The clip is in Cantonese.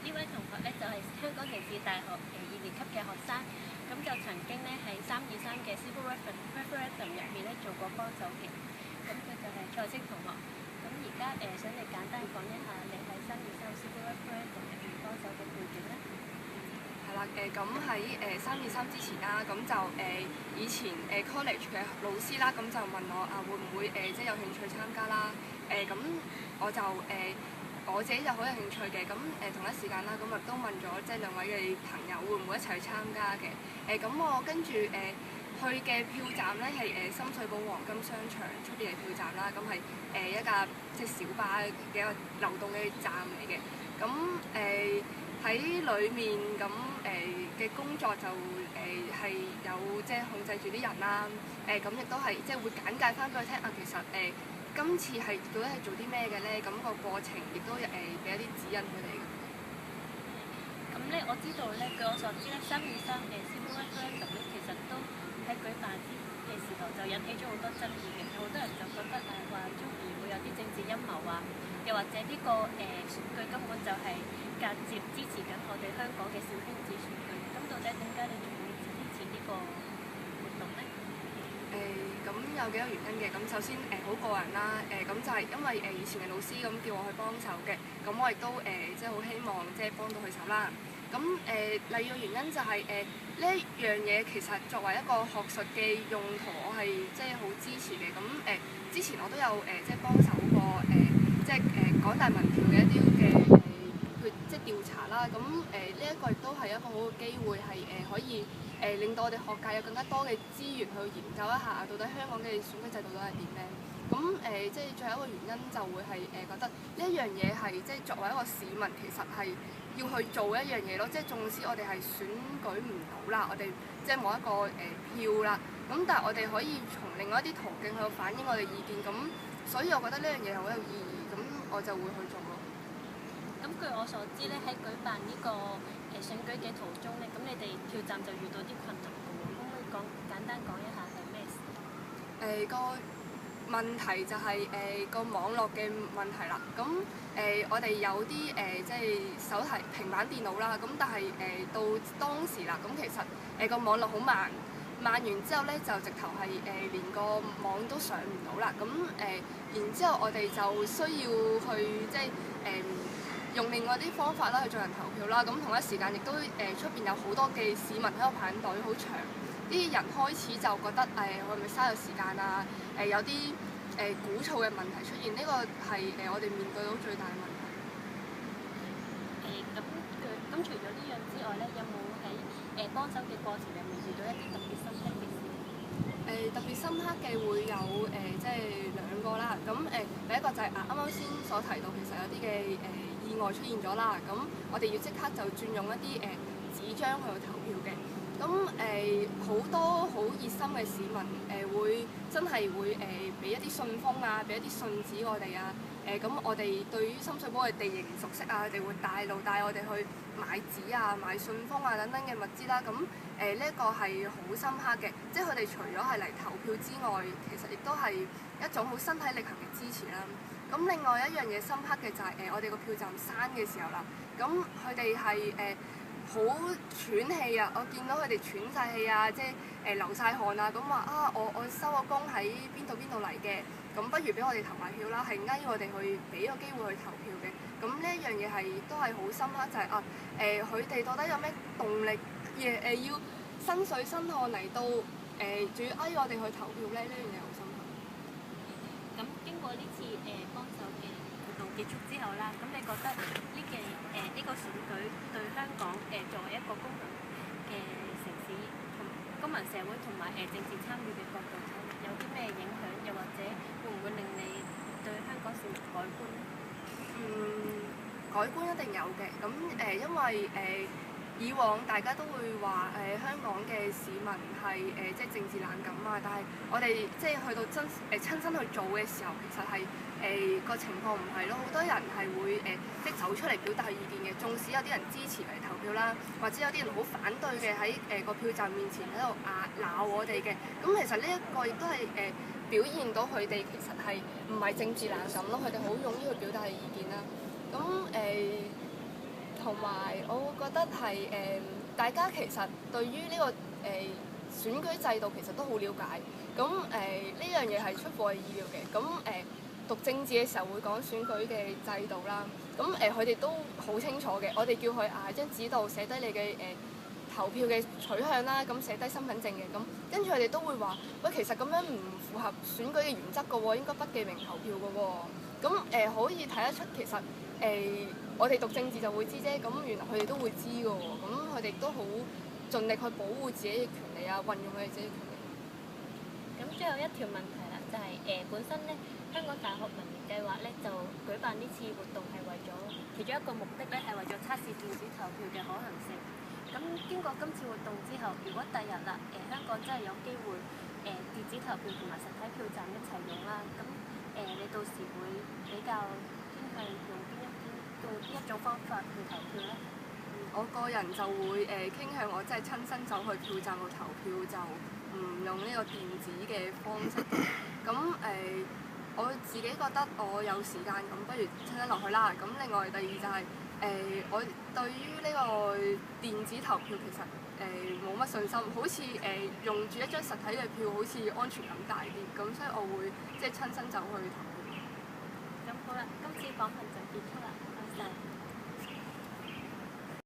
呢位同學咧就係香港城市大學2年級嘅學生，咁就曾經咧喺323嘅 Civil Referendum 入面咧做過幫手嘅，咁佢就係蔡星同學。咁而家想你簡單講一下你喺323 Civil Referendum 入面幫手嘅背景咧。係啦，咁喺323之前啦，咁就以前college 嘅老師啦，咁就問我會唔會即係有興趣參加啦？咁我就我自己就好有興趣嘅，咁同一時間啦，咁亦都問咗即係兩位嘅朋友會唔會一齊去參加嘅？咁我跟住去嘅票站咧係深水埗黃金商場出邊嘅票站啦，咁係一架即係小巴嘅一個流動嘅站嚟嘅，咁喺裏面咁嘅工作就係有即係控制住啲人啦，咁亦都係即係會簡介翻俾佢聽其實今次係到底係做啲咩嘅咧？咁個過程亦都俾一啲指引佢哋嘅。咁咧我知道咧，據我所知咧，323嘅 Civil Referendum 咧，其實都喺舉辦嘅時候就引起咗好多爭議嘅，好多人就覺得話中意會有啲政治陰謀啊，又或者呢個選舉根本就係間接支持緊我哋香港嘅小圈子選舉。咁到底點解你仲會支持呢個活動咧？咁有幾個原因嘅，咁首先好個人啦，咁就係因為以前嘅老師咁叫我去幫手嘅，咁我亦都即係好希望即係幫到佢手啦。咁第二個原因就係呢一樣嘢其實作為一個學術嘅用途，我係即係好支持嘅。咁之前我都有即係幫手過即係港大民調嘅一啲嘅即係調查啦。咁呢一個亦都係一個好嘅機會，係可以令到我哋學界有更加多嘅資源去研究一下，到底香港嘅選舉制度到底係點咧？咁即係最後一個原因就會係覺得呢一樣嘢係即係作為一個市民，其實係要去做一樣嘢咯。即係縱使我哋係選舉唔到啦，我哋即係冇一個票啦，咁但係我哋可以從另外一啲途徑去反映我哋意見。咁所以我覺得呢樣嘢係好有意義，咁我就會去做咯。咁據我所知咧，喺舉辦呢個選舉嘅途中咧，咁你哋票站就遇到啲困難嘅喎，可唔可以簡單講一下係咩事？個問題就係個網絡嘅問題啦。咁我哋有啲即係手提平板電腦啦，咁但係到當時啦，咁其實個網絡好慢完之後咧，就直頭係連個網都上唔到啦。咁然之後我哋就需要去即係用另外啲方法啦去進行投票啦。咁同一時間亦都出邊有好多嘅市民喺度排緊隊，好長。啲人開始就覺得我係咪嘥咗時間啊？有啲鼓噪嘅問題出現，呢個係我哋面對到最大嘅問題。咁除咗呢樣之外咧，有冇喺幫手嘅過程入面遇到一啲特別深刻嘅事？特別深刻嘅會有即係兩個啦。咁第一個就係啱啱先所提到，其實有啲嘅意外出現咗啦。咁我哋要即刻就轉用一啲紙張去投票嘅。咁好多好熱心嘅市民會真係會俾一啲信封啊，俾一啲信紙我哋啊。咁我哋對於深水埗嘅地形熟悉啊，佢哋會帶路帶我哋去買紙啊、買信封啊等等嘅物資啦。咁呢一個係好深刻嘅，即係佢哋除咗係嚟投票之外，其實亦都係一種好身體力行嘅支持啦。咁另外一樣嘢深刻嘅就係我哋個票站閂嘅時候啦。咁佢哋係好喘氣啊！我見到佢哋喘晒氣啊，即係流晒汗啊，咁話我收個工喺邊度嚟嘅，咁不如俾我哋投埋票啦，係唔要我哋去俾個機會去投票嘅。咁呢一樣嘢係都係好深刻，就係佢哋到底有咩動力要身水身汗嚟到仲要我哋去投票咧？呢樣嘢好深刻。咁經過呢次幫手嘅活動結束之後啦，咁你覺得呢個選舉對香港作為一個公民嘅城市同公民社會同埋政治參與嘅角度有啲咩影響？又或者會唔會令你對香港市民改觀咧？改觀一定有嘅。咁因為以往大家都會話香港嘅市民係即係政治冷感啊，但係我哋即係去到親身去做嘅時候，其實係個情況唔係咯，好多人係會即係走出嚟表達意見嘅。縱使有啲人支持嚟投票啦，或者有啲人好反對嘅喺個票站面前喺度鬧我哋嘅。咁其實呢一個亦都係表現到佢哋其實係唔係政治冷感咯，佢哋好勇於去表達意見啦。咁同埋我會覺得係大家其實對於呢、個選舉制度其實都好了解。咁呢樣嘢係出乎我意料嘅。咁讀政治嘅時候會講選舉嘅制度啦。咁佢哋都好清楚嘅。我哋叫佢喺張紙度寫低你嘅投票嘅取向啦，咁寫低身份證嘅。咁跟住佢哋都會話：喂，其實咁樣唔符合選舉嘅原則㗎喎，應該不記名投票㗎喎。咁可以睇得出其實我哋讀政治就會知啫，咁原來佢哋都會知㗎喎。咁佢哋都好盡力去保護自己嘅權利啊，運用佢哋自己嘅權利。咁最後一條問題啦，就係、本身咧香港大學民研計劃咧就舉辦呢次活動係為咗其中一個目的咧係為咗測試電子投票嘅可行性。咁經過今次活動之後，如果第日啦香港真係有機會電子投票同埋實體票站一齊用啦，咁你到時會比較偏向用邊一種方法去投票咧？我個人就會傾向我真係親身走去票站度投票，就唔用呢個電子嘅方式。咁我自己覺得我有時間，咁不如親身落去啦。咁另外第二就係、我對於呢個電子投票其實冇乜信心，好似用住一張實體嘅票，好似安全感大啲。咁所以我會即係親身走去投票。咁好啦，今次訪問就結束啦，唔該晒。